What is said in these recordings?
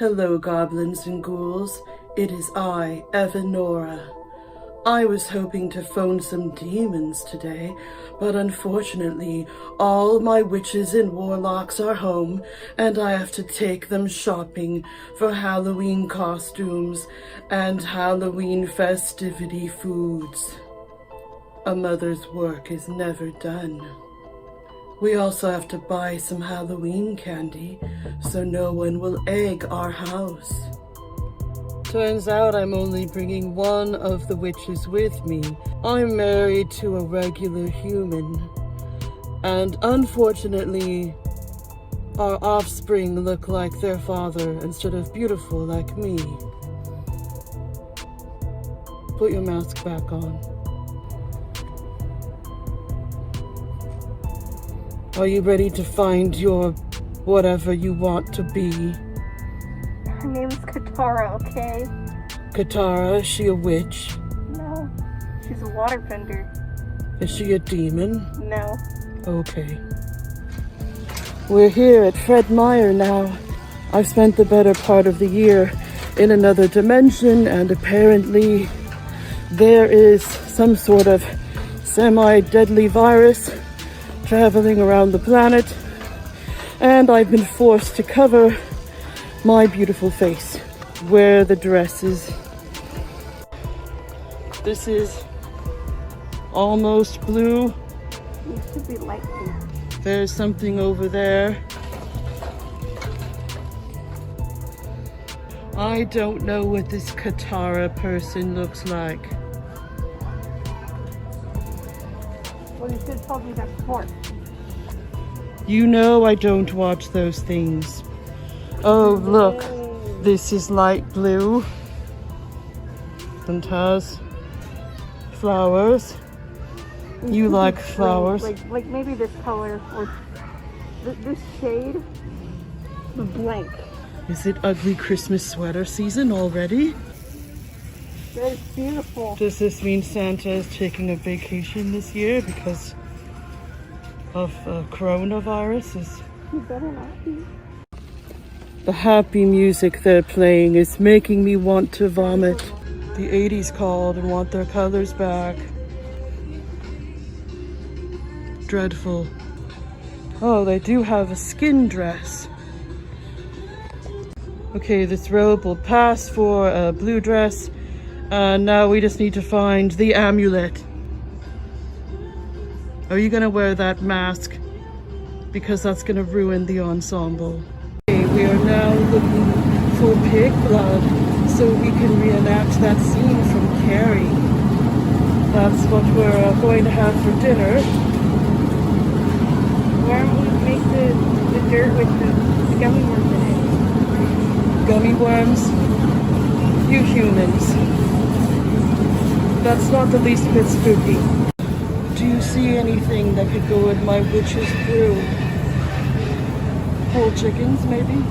Hello, goblins and ghouls. It is I, Evanora. I was hoping to phone some demons today, but unfortunately, all my witches and warlocks are home, and I have to take them shopping for Halloween costumes and Halloween festivity foods. A mother's work is never done. We also have to buy some Halloween candy, so no one will egg our house. Turns out I'm only bringing one of the witches with me. I'm married to a regular human, and unfortunately, our offspring look like their father instead of beautiful like me. Put your mask back on. Are you ready to find your whatever you want to be? Her name's Katara, okay? Katara, is she a witch? No. She's a waterbender. Is she a demon? No. Okay. We're here at Fred Meyer now. I've spent the better part of the year in another dimension, and apparently there is some sort of semi-deadly virus traveling around the planet, and I've been forced to cover my beautiful face, wear the dresses. This is almost blue. It should be light blue. There's something over there. I don't know what this Katara person looks like. Well, you should have told me that before. You know I don't watch those things. Oh, look. This is light blue. And has flowers. You like flowers? Like maybe this color or this shade. The blank. Is it ugly Christmas sweater season already? That is beautiful. Does this mean Santa is taking a vacation this year because of coronavirus? You better not be. The happy music they're playing is making me want to vomit. The 80s called and want their colors back. Dreadful. Oh, they do have a skin dress. Okay, this robe will pass for a blue dress. Now we just need to find the amulet. Are you gonna wear that mask? Because that's gonna ruin the ensemble. Okay, we are now looking for pig blood so we can reenact that scene from Carrie. That's what we're going to have for dinner. Why don't we make the dirt with the gummy worms in it? Gummy worms? You humans. That's not the least bit spooky. Do you see anything that could go in my witch's brew? Whole chickens, maybe?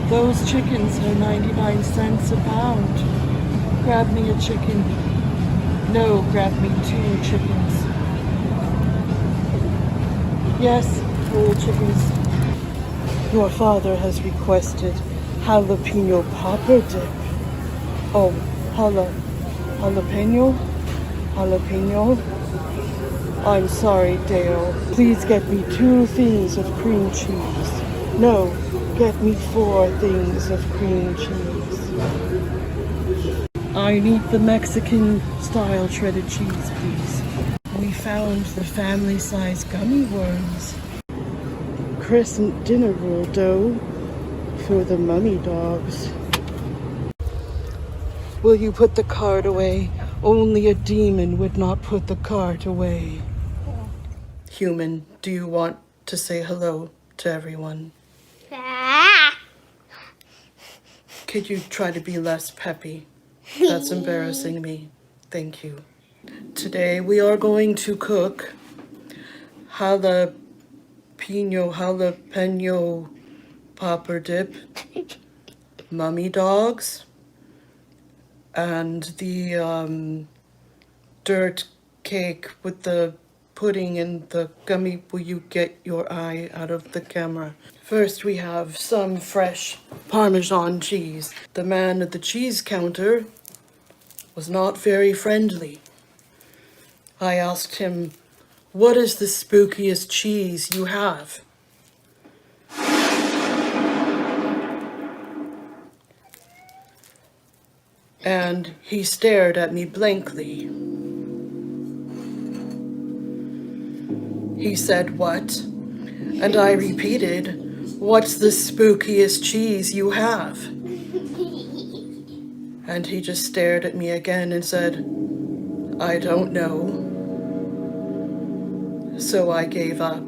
Those chickens are 99 cents a pound. Grab me a chicken. No, grab me 2 chickens. Yes, whole chickens. Your father has requested jalapeno popper dip. Oh, jalapeno? I'm sorry, Dale. Please get me 2 things of cream cheese. No, get me 4 things of cream cheese. I need the Mexican-style shredded cheese, please. We found the family-size gummy worms. Crescent dinner roll dough for the mummy dogs. Will you put the cart away? Only a demon would not put the cart away. Human, do you want to say hello to everyone? Could you try to be less peppy? That's embarrassing me. Thank you. Today we are going to cook jalapeno popper dip, mummy dogs, and the dirt cake with the pudding in the gummy. Will you get your eye out of the camera? First, we have some fresh Parmesan cheese. The man at the cheese counter was not very friendly. I asked him, "What is the spookiest cheese you have?" And he stared at me blankly. He said, "What?" And I repeated, "What's the spookiest cheese you have?" And he just stared at me again and said, "I don't know." So I gave up.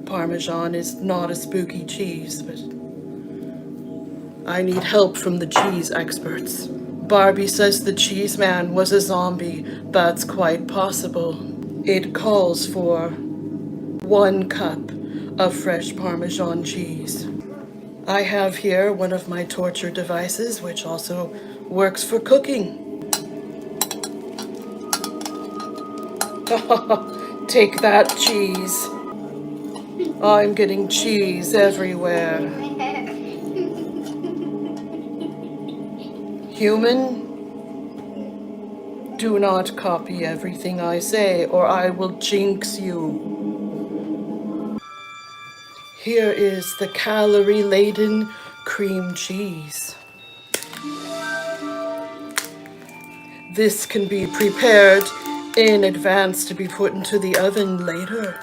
Parmesan is not a spooky cheese, but I need help from the cheese experts. Barbie says the cheese man was a zombie. That's quite possible. It calls for 1 cup of fresh Parmesan cheese. I have here one of my torture devices, which also works for cooking. Take that, cheese. I'm getting cheese everywhere. Human, do not copy everything I say, or I will jinx you. Here is the calorie-laden cream cheese. This can be prepared in advance to be put into the oven later.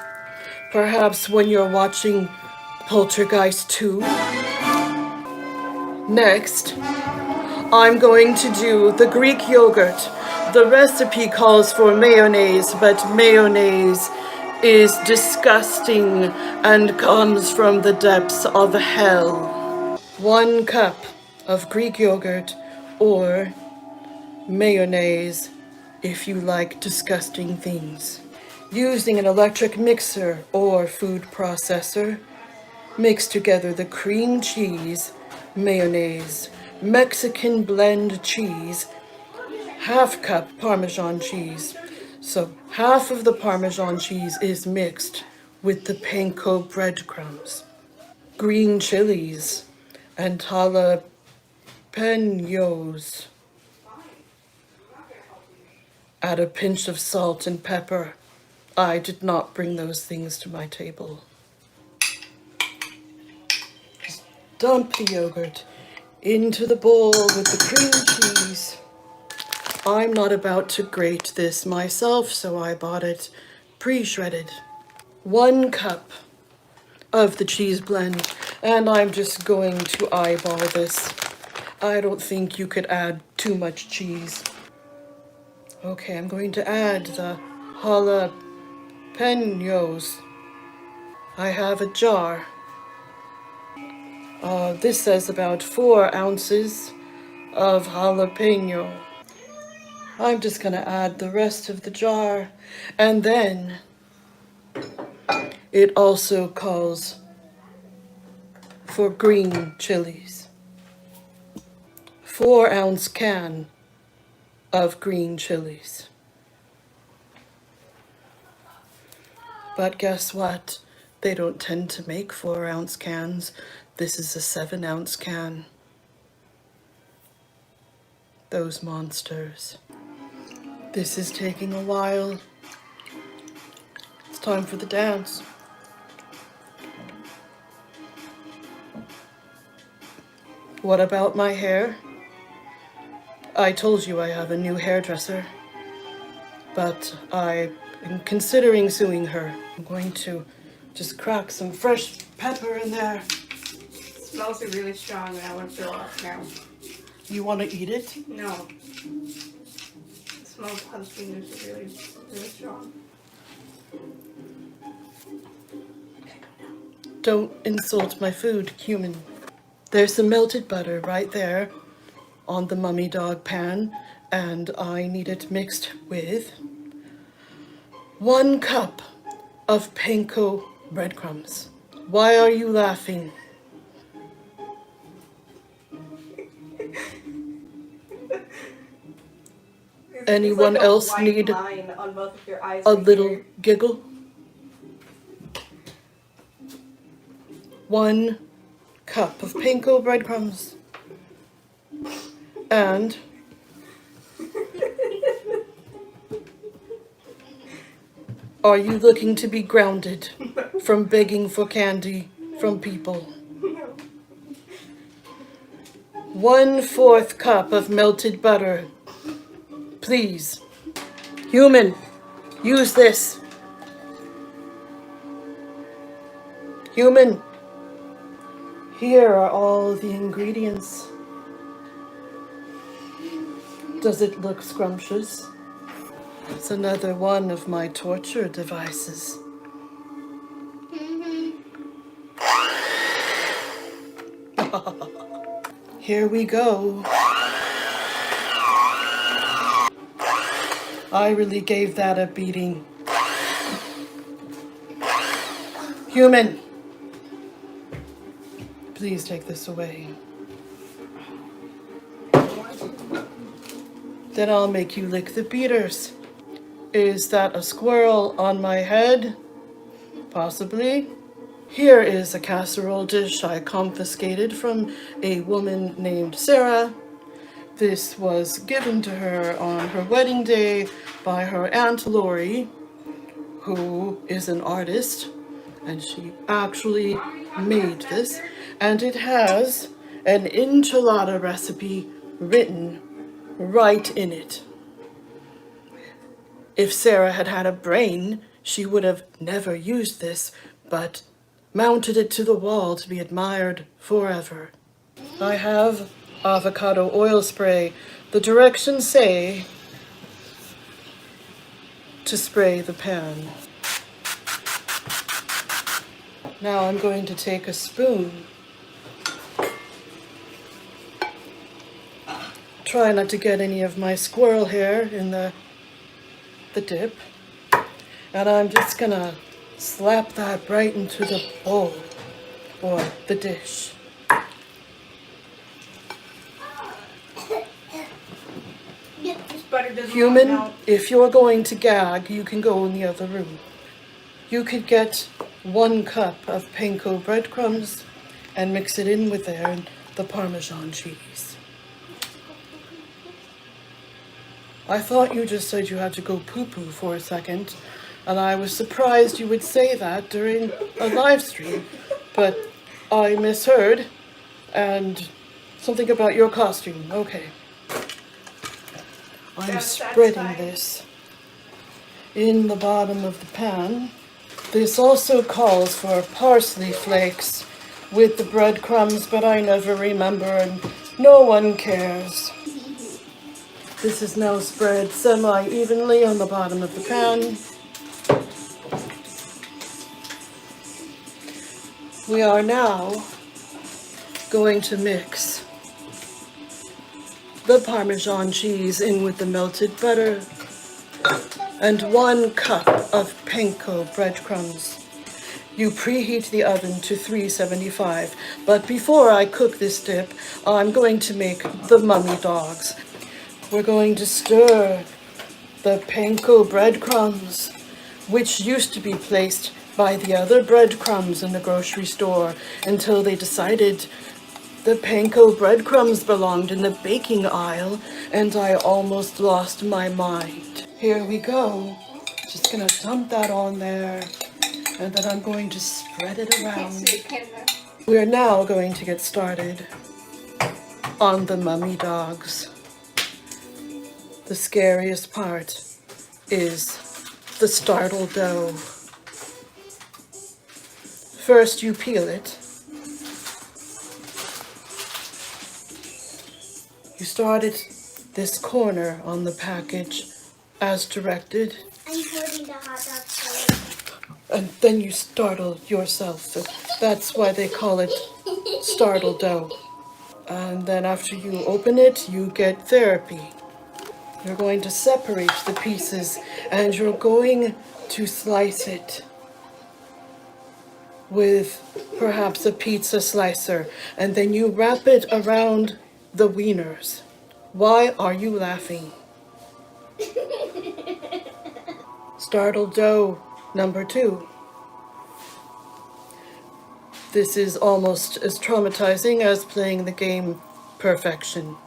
Perhaps when you're watching Poltergeist 2. Next, I'm going to do the Greek yogurt. The recipe calls for mayonnaise, but mayonnaise is disgusting and comes from the depths of hell. 1 cup of Greek yogurt or mayonnaise if you like disgusting things. Using an electric mixer or food processor, mix together the cream cheese, mayonnaise, Mexican blend cheese, 1/2 cup Parmesan cheese. So half of the Parmesan cheese is mixed with the panko breadcrumbs, green chilies, and jalapenos. Add a pinch of salt and pepper. I did not bring those things to my table. Just dump the yogurt into the bowl with the cream cheese. I'm not about to grate this myself, so I bought it pre-shredded. 1 cup of the cheese blend, and I'm just going to eyeball this. I don't think you could add too much cheese. Okay, I'm going to add the jalapenos. I have a jar. This says about 4 ounces of jalapeno. I'm just gonna add the rest of the jar, and then it also calls for green chilies. 4-ounce can of green chilies. But guess what? They don't tend to make 4-ounce cans. This is a 7-ounce can. Those monsters. This is taking a while. It's time for the dance. What about my hair? I told you I have a new hairdresser, but I am considering suing her. I'm going to just crack some fresh pepper in there. It smells really strong and I want to throw up now. You want to eat it? No. It smells pumpkin is really, really strong. Don't insult my food, human. There's some melted butter right there on the mummy dog pan, and I need it mixed with 1 cup of panko breadcrumbs. Why are you laughing? Anyone else need on both of your eyes. A right little here. giggle. 1 cup of panko breadcrumbs. And are you looking to be grounded from begging for candy from people? 1/4 cup of melted butter. Please. Human, use this. Human, here are all the ingredients. Does it look scrumptious? It's another one of my torture devices. Here we go. I really gave that a beating. Human, please take this away. Then I'll make you lick the beaters. Is that a squirrel on my head? Possibly. Here is a casserole dish I confiscated from a woman named Sarah. This was given to her on her wedding day by her Aunt Lori, who is an artist, and she actually made this. And it has an enchilada recipe written right in it. If Sarah had had a brain, she would have never used this, but mounted it to the wall to be admired forever. I have avocado oil spray. The directions say to spray the pan. Now I'm going to take a spoon. Try not to get any of my squirrel hair in the dip. And I'm just gonna slap that right into the bowl or the dish. Human, if you're going to gag, you can go in the other room. You could get 1 cup of panko breadcrumbs and mix it in with the Parmesan cheese. I thought you just said you had to go poo-poo for a second, and I was surprised you would say that during a live stream, but I misheard, and something about your costume. Okay. I'm spreading this in the bottom of the pan. This also calls for parsley flakes with the breadcrumbs, but I never remember and no one cares. This is now spread semi-evenly on the bottom of the pan. We are now going to mix the Parmesan cheese in with the melted butter and 1 cup of panko breadcrumbs. You preheat the oven to 375, but before I cook this dip, I'm going to make the mummy dogs. We're going to stir the panko breadcrumbs, which used to be placed by the other breadcrumbs in the grocery store until they decided the panko breadcrumbs belonged in the baking aisle, and I almost lost my mind. Here we go. Just gonna dump that on there, and then I'm going to spread it around. We are now going to get started on the mummy dogs. The scariest part is the startle dough. First you peel it. You start at this corner on the package as directed. I'm putting the hot dog salad. And then you startle yourself. So that's why they call it startle dough. And then after you open it, you get therapy. You're going to separate the pieces and you're going to slice it with perhaps a pizza slicer. And then you wrap it around the wieners. Why are you laughing? Startled dough number 2. This is almost as traumatizing as playing the game Perfection.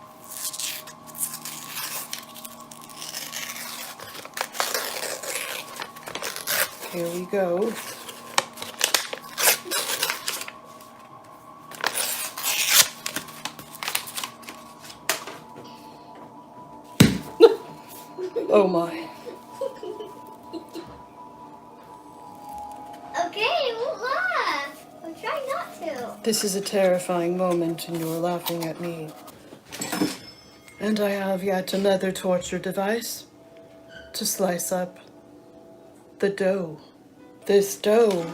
Here we go. Oh my. Okay, we'll laugh. We'll try not to. This is a terrifying moment and you're laughing at me. And I have yet another torture device to slice up the dough. This dough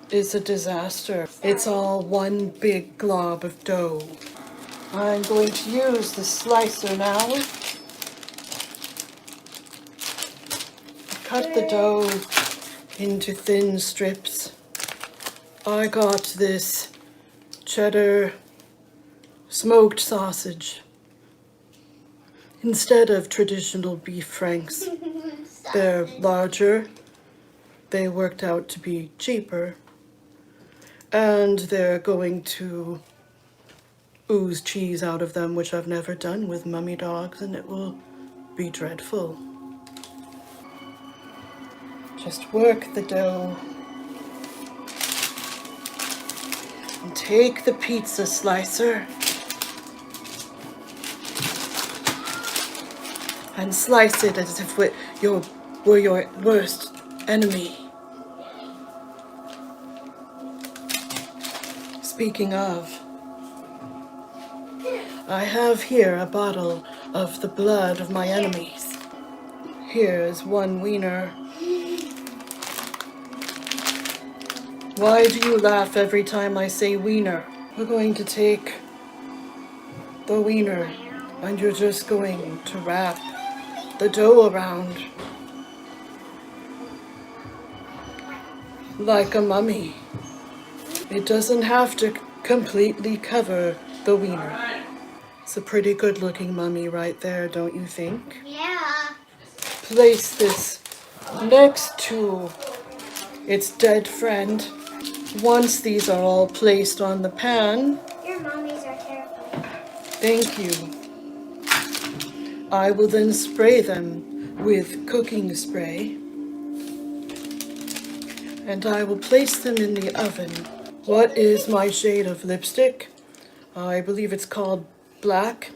is a disaster. It's all one big glob of dough. I'm going to use the slicer now. Cut the dough into thin strips. I got this cheddar smoked sausage instead of traditional beef franks. They're larger. They worked out to be cheaper. And they're going to ooze cheese out of them, which I've never done with mummy dogs, and it will be dreadful. Just work the dough. And take the pizza slicer and slice it as if it were your worst enemy. Speaking of, I have here a bottle of the blood of my enemies. Here is one wiener. Why do you laugh every time I say wiener? We're going to take the wiener and you're just going to wrap the dough around like a mummy. It doesn't have to completely cover the wiener. It's a pretty good looking mummy right there, don't you think? Yeah. Place this next to its dead friend. Once these are all placed on the pan, Your mommies are terrible. thank you, I will then spray them with cooking spray. And I will place them in the oven. What is my shade of lipstick? I believe it's called black.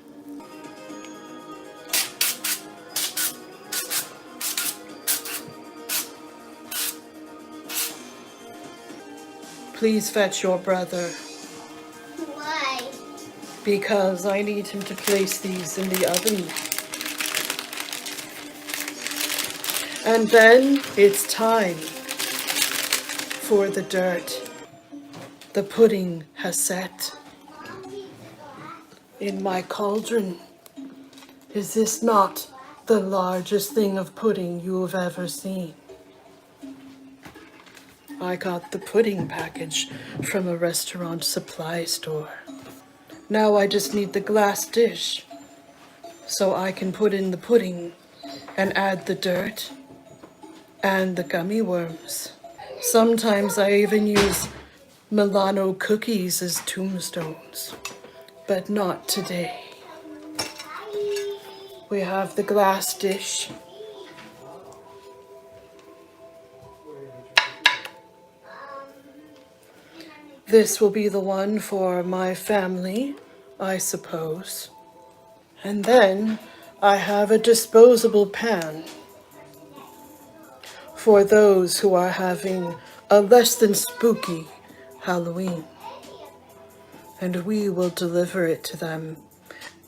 Please fetch your brother, Why? because I need him to place these in the oven. And then it's time for the dirt. The pudding has set in my cauldron. Is this not the largest thing of pudding you have ever seen? I got the pudding package from a restaurant supply store. Now I just need the glass dish so I can put in the pudding and add the dirt and the gummy worms. Sometimes I even use Milano cookies as tombstones, but not today. We have the glass dish. This will be the one for my family, I suppose. And then I have a disposable pan for those who are having a less than spooky Halloween. And we will deliver it to them,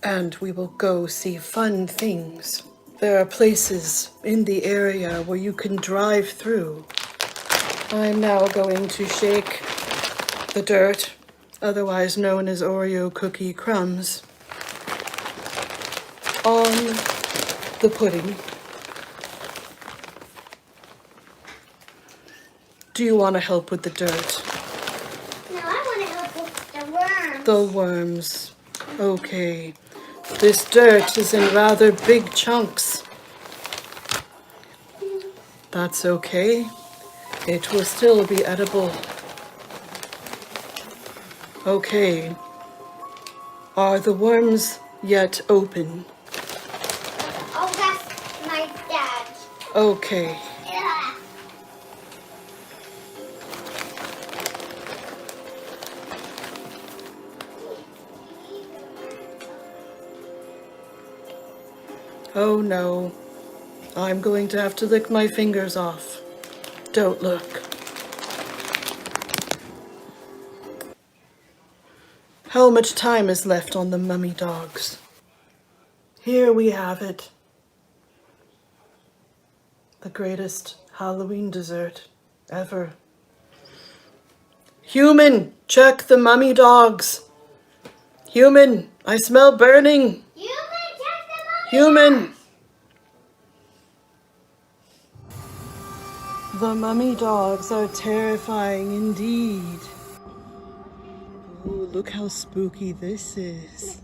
and we will go see fun things. There are places in the area where you can drive through. I'm now going to shake the dirt, otherwise known as Oreo cookie crumbs, on the pudding. Do you want to help with the dirt? No, I want to help with the worms. The worms. Okay. This dirt is in rather big chunks. That's okay. It will still be edible. Okay. Are the worms yet open? Oh, that's my dad. Okay. Yeah. Oh no. I'm going to have to lick my fingers off. Don't look. How much time is left on the mummy dogs? Here we have it. The greatest Halloween dessert ever. Human, check the mummy dogs. Human, I smell burning. Human, check them out. Human. The mummy dogs are terrifying indeed. Oh, look how spooky this is.